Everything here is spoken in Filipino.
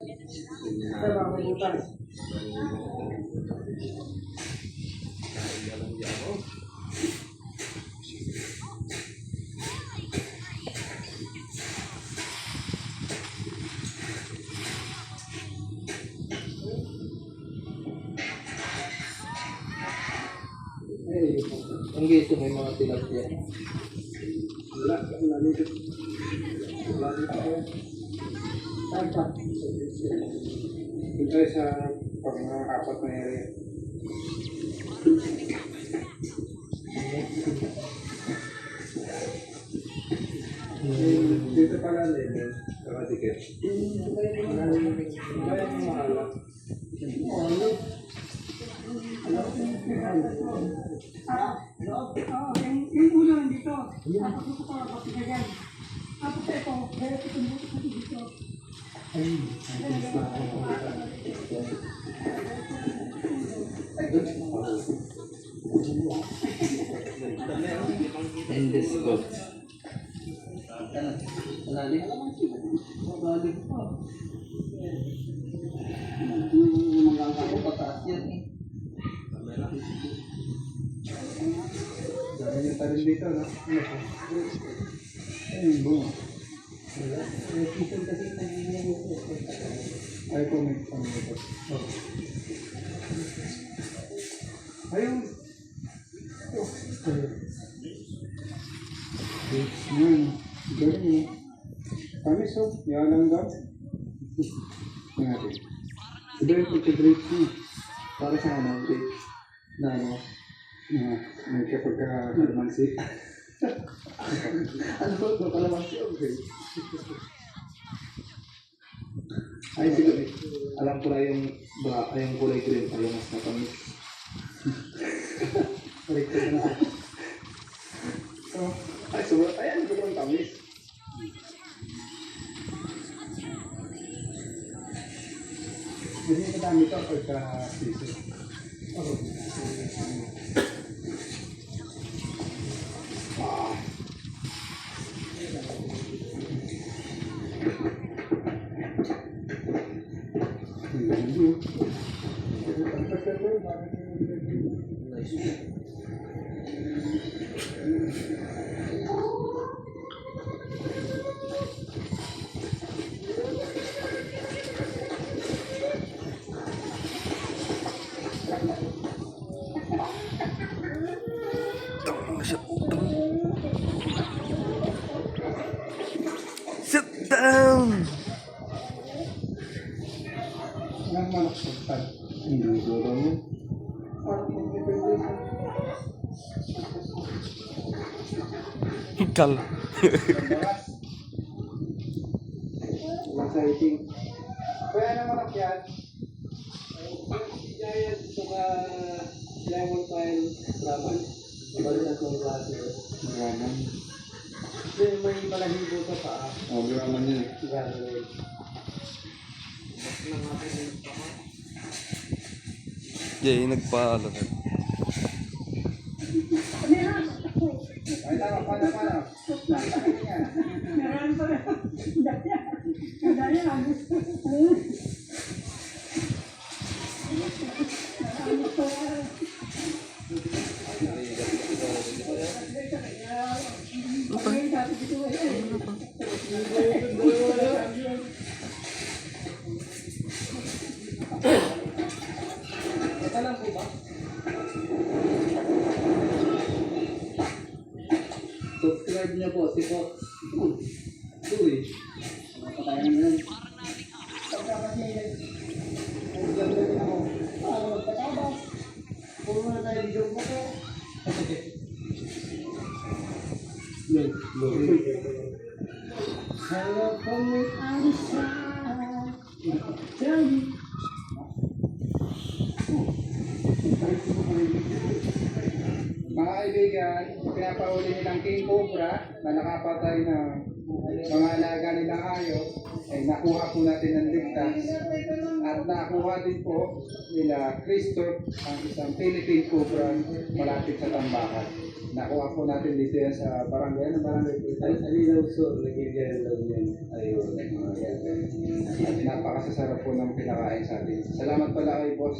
Ito mga kaibigan. Ang gusto may mga tilapia. Wala dito. Wala dito. Saan pa? Ito sa pang-apat na area. Dito pala level. Saka ticket. Kaya yung mahala. Yung ulo nandito. Tapos ito pa papigayan. Tapos ito, meron itong buto ko dito. Endoscope. Malalim? Malalim pa. Yung mga ako pataas yan eh. Dami niya pa rin dito, no? Ayun, bunga. Ay, comment pa nito. Ayun. Yan. Ganun eh. Kamis, oh. Yan lang daw. Yan natin. Ito yung pagka-grapes mo. Para sa ano, grapes. Na ano, may kapagka-kalamansi. Ano ba ito? Kalamansi o grapes? Ay, sige. Alam ko na yung kulay green. Ayaw mas natamis. Baliktad na. Ay, sobrang. Ayan, sobrang tamis. Hindi ko dami ito pagka-sisi. Sit down! Walang manok sultan. Hindi ko alam yun. Parang independent. Kal. Exciting. Kaya naman ang yan. Giant sa lemon pile ramen. Balik na itong klase. Ramen. May balahibo sa paa. Oh, ramen yan. Gano'n. Yay, nagpaalam. Ay, tama, paano? Nakita niya. Meron pa rin. Daya. Ito lang po ba? Subscribe niyo po si Fox. Uy. Patayin mo yan. Puro na tayo video po ko. Hello, come with Alisa. Tell me. Mga kaibigan, pinapahuli nilang King Cobra na nakapatay na mga alaga nila hayop, ay nakuha po natin ng ligtas. At nakuha din po nila Christoph, ang isang Philippine Cobra malapit sa Tambakan. Nakuha po natin dito yan sa barangay. Ano barangay po ito? Alinaw so, nagigyan daw yun. Ayun. At napakasasarap po ng pinakain sa atin. Salamat pala kay boss.